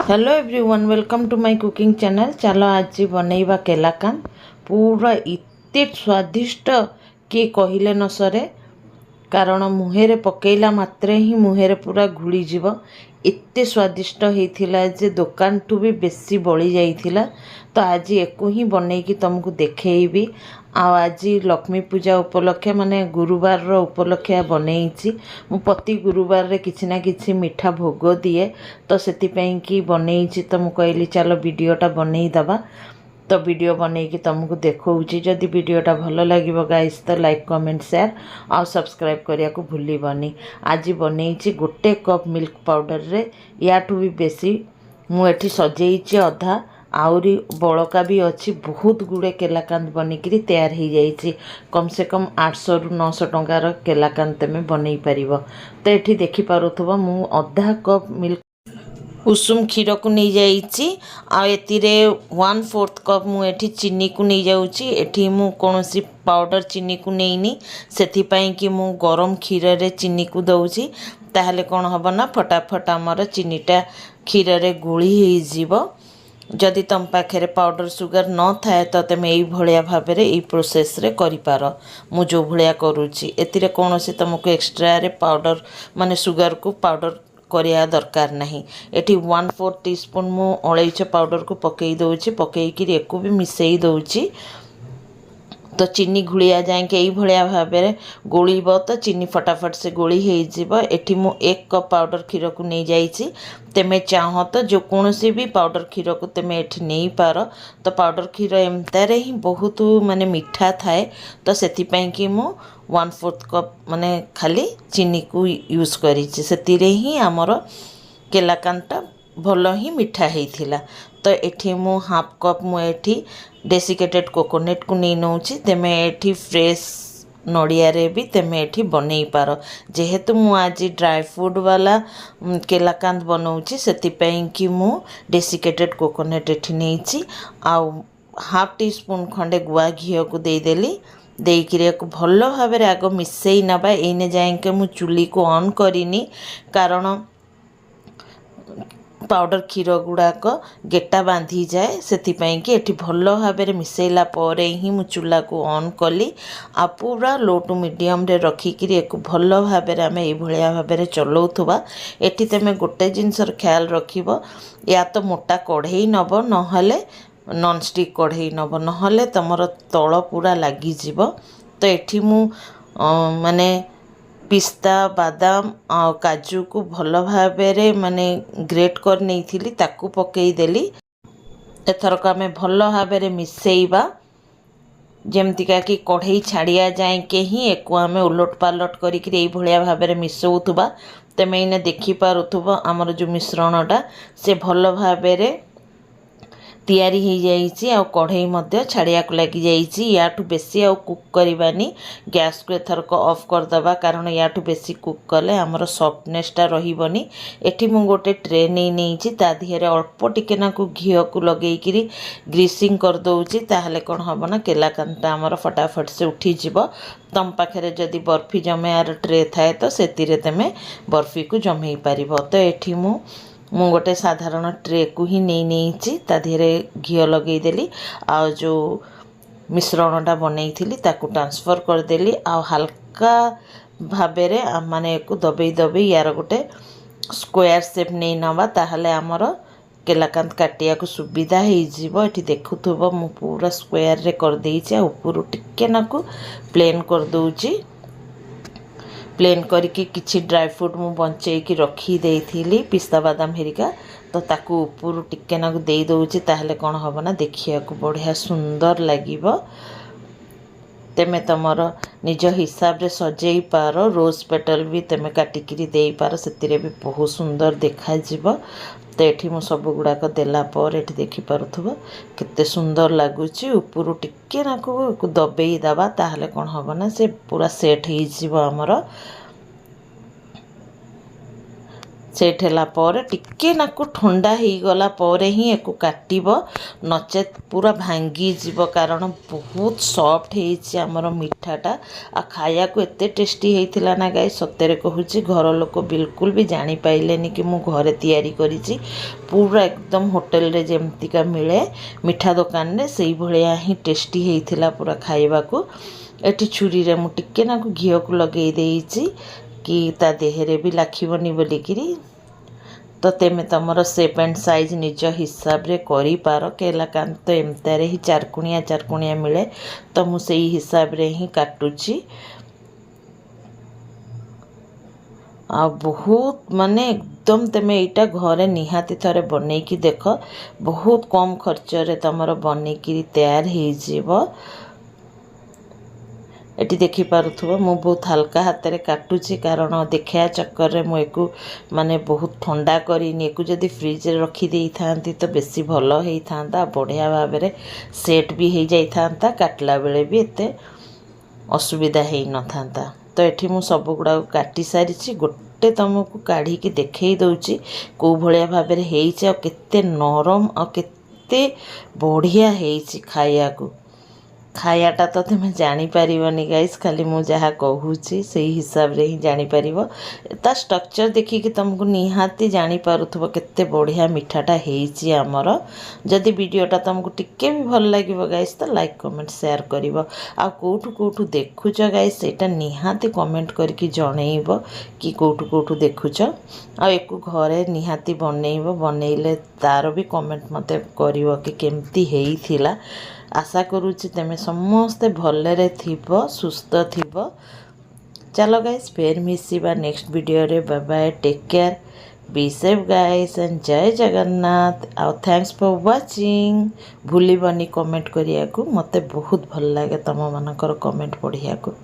Hello everyone, welcome to my cooking channel. चलो आज बनैबा केलाकान। पूरा इत्ते स्वादिष्ट कि कहले न सरे, कारण मुहेरे पकेला मात्रे ही मुहेरे पूरा घुली जीव। एते स्वादिष्ट होइथिला जे दुकान ठू भी बेसी बड़ी जाइथिला। तो आज एको ही बनैकी तुमको देखेइबी। आज लक्ष्मी पूजा उपलक्षे माने गुरुवार रो उपलक्षे बनैछि। मु प्रति गुरुवार रे किछि ना किछि मिठा भोग दिए, तो सेति पई कि बनैछि। तो मु कहली चलो वीडियोटा बनई दबा। तो वीडियो बनैकी तुमको देखौछि। जदि वीडियोटा भल लागिबो गाइस तो लाइक कमेंट शेयर और सब्सक्राइब करिया को भूलिबनी। आज बनैछि 1 कप मिल्क पाउडर रे, याठू भी बेसी मु एठी सजेइछि अधा। आउरी बड़का भी अच्छी। बहुत गुड़े केलाकांद बनिकी तैयार हो जाइए। कम से कम 800 रु 900 टंकार केलाकांद तुम बनई पार। तो ये देखिपे मु अधा कप मिल्क उषुम क्षीर को नहीं जाइए। आतीरे 1/4 कप मुझे चीनी को नहीं जाऊँगी। एठी मु कौनसी पाउडर चीनी को नहीं से कि मु गरम क्षीर रे चीनी को दौची। ताहले कौन हम ना फटाफट आमर चीनीटा क्षीर रे गोली हो। जदि तुम पाखे पाउडर सुगर न थाए तो तुम यही भाव में यही प्रोसेस रे करिपार। मु जो भाया करुच्ची एतिरे कौन सी तुमको एक्सट्रा रे पाउडर माने सुगर को पाउडर करिया दरकार नहीं। एठी 1/4 टीस्पून मु अलैच पाउडर को पकई दउची। पकईकी एको भी मिसई दउची। तो चीनी घुलिया जाए यही भाव में गोलिब तो चीनी फटाफट से गोली हो। एठी मु 1 कप पाउडर क्षीर को नहीं जाइए। तेमे चाह तो जो कौन सी भी पाउडर क्षीर को तेमे एठी नहीं पार। तो पाउडर क्षीर एमतारे ही बहुत माने मीठा थाए। तो सेतिपई कि मु 1/4 कप माने खाली चीनी को यूज करी। से ही आमर केलाकांदटा भल ही मीठा होइथिला। तो एठी मु 1/2 कप मुझे डेसिकेटेड कोकोनट को नहीं नौची। तेमे एठी फ्रेश नड़िया रे भी तेमे एठी बनई पार। जेहेतु मु आज ड्राई फ्रूट वाला केलाकांद बनाऊँगी सेतिपई कि मु डेसिकेटेड कोकोनट एठी नहींची। आउ 1/2 टीस्पून खंडे गुआ घी को देदेली। देकी भल भाव में आग मिसई नबा। एने जाए मु चुली को ऑन करिनी, कारण पाउडर क्षीर गुड़ाक गेटा बांधी जाए। सेतिपई कि एठी भल भाव में मिसैला परे ही मु चूल्हा को ऑन कली। आ पूरा लो टू मीडियम रे रखिकी एक भल भाव में आम ये भाव में चलाउथुबा। एठी तमे गोटे जिनसर ख्याल रखिबो, या तो मोटा कढ़ई नब नहले नॉनस्टिक कढ़ई नब, नहले तुमर तल पूरा लगी जिवो। तो एठी मु माने पिस्ता बादाम आ काजू को भल भाव में माने ग्रेट कर नहीं थी ताकू पकई देली। एथरक आमे भल भाव में मिसैबा, जेमतिका कि कढ़ई छाड़िया जाए के ही एक आमे उलट पालट करिकरी एई भलिया भाव में मिसौथुबा। तेमे इने देखि पारुथुबो आमर जो मिश्रणटा से भल भाव में तैयारी हो जाइए। आ कढ़ई मध्य छाड़िया को लगी जाइए। याठू बेसी आ कुक करवानी। गैस को एथरक ऑफ करदबा, कारण याठू बेसी कुक कले आमर सॉफ्टनेसटा रहिबनी। एठी मु गोटे ट्रे नहीं ता दिहरे अल्प टिके नाकु घी को लगेइकिरी ग्रीसिंग कर दउची। ताहले कोन हबो ना केलाकांदटा आमर फटाफट से उठी जिवो। तम पाखे जदि बर्फी जमेयार ट्रे थाए तो सेतिरे तमे बर्फी को जमेई पारिबो। तो एठी मु गोटे साधारण ट्रे को ही नहीं ता धीरे घी लगेदेली। आ जो मिश्रणटा बनई थी ताकू ट्रांसफर करदेली। आ हल्का भाव में माने को दबे दबे यार गोटे स्क्वायर शेप नहीं नवा। ताहले आमर केलाकांद काटिया को सुविधा हो। ये देखुथुबो मु पूरा स्क्वायर रे कर देइछि। ऊपर टिके नाकू प्लेन कर दउछि। प्लेन करके किछि ड्राई फ्रूट मु बंचेकी रखी देइथिली, पिस्ता बादाम हेरिका। तो ताकू ऊपर टिके नाकू दे दउछि। ताहले कोन हबो ना देखिया को बढ़िया सुंदर लागिबो। तेमे तमर निज हिसाब रे सजेई पारो। रोज पेटल भी तेमे काटिकी देई पारो, सेतिरे भी बहुत सुंदर देखा जिवो। तो ये मु सब गुड़ाक देला पर एठी देखि पारुथबो केते सुंदर लागुची। ऊपर टिके नाकू दबेई दबा, ताहले कोन हबो ना से पूरा सेट हो जिवो। आमर सेट होला पर टिके नाकु ठंडा हो गला पर ही एको काटिबो नचेत पूरा भांगी जीव कारण बहुत सॉफ्ट हेछि हमर मिठाटा आ खाया को एते टेस्टी हेतिला ना गाइस सतेरे कहूची घर लोक बिल्कुल भी जानी पाइलेनी कि मु घरे तैयारी करिछि पूरा एकदम होटल रे जेमती का मिले मिठा दुकान रे सेही भलिया ही टेस्टी हेतिला पूरा खाइबा को एठी छुरी रे मु टिके नाकु घियो को लगेई देइछि कि ता देहरे भी लाखिबनी बोलिकिरी तो तेमे तमर शेप एंड साइज निज हिसाब रे करी पार केला कान तो एमतारे ही चारकुणिया मिले तो मु सेही हिसाब रे ही काटुची आ बहुत माने एकदम तेमे एटा घरे निहाती थरे बनै की देख बहुत कम खर्च रे तमर बनै की तैयार हे जीवो एटी देखि पारुथबो मु बहुत हल्का हाथ रे काटुची कारण देखिया चक्कर रे मु एकु माने बहुत ठंडा करिनी एकु जदी फ्रिज रे रखी देई थांती तो बेसी भलो हेई थांता बढ़िया भाबे रे सेट भी हेई जाई थांता काटला बेले भी एते असुविधा हेई न थांता तो एठी मु सब गुडा काटी सारिची गोटे तुमको काढी की देखई दउची को भलिया भाबे रे हेईची आ केते नरम आ केते बढ़िया हेईची खायाटा तो तुम जानी पारिबनी गाइस खाली मु जहा कहूची सही हिसाब रे ही जानी पारिबो ता स्ट्रक्चर देखि कि तुमको निहाती जानी पारुथबो केते बढ़िया मिठाटा हेईची हमर जदी वीडियोटा तुमको टिके भी भल लागिबो गाइस तो लाइक कमेंट शेयर करिवो आ कोठु देखुछ गाइस एटा निहाती कमेंट करके जणैबो कि कोठु देखुछ आ एको घरे निहाती बनैले तार भी कमेंट मते करिवो कि केमती हेईथिला आशा करूची तमे समस्ते भलरे थिबो सुस्थ थिबो चलो गाइस फेर मिसिबा नेक्स्ट वीडियो रे bye bye take care be safe guys and जय जगन्नाथ आ थैंक्स फॉर वाचिंग भूलिबनी कमेंट करिया को मते बहुत भल लागे तम मानकर कमेंट पढ़िया को।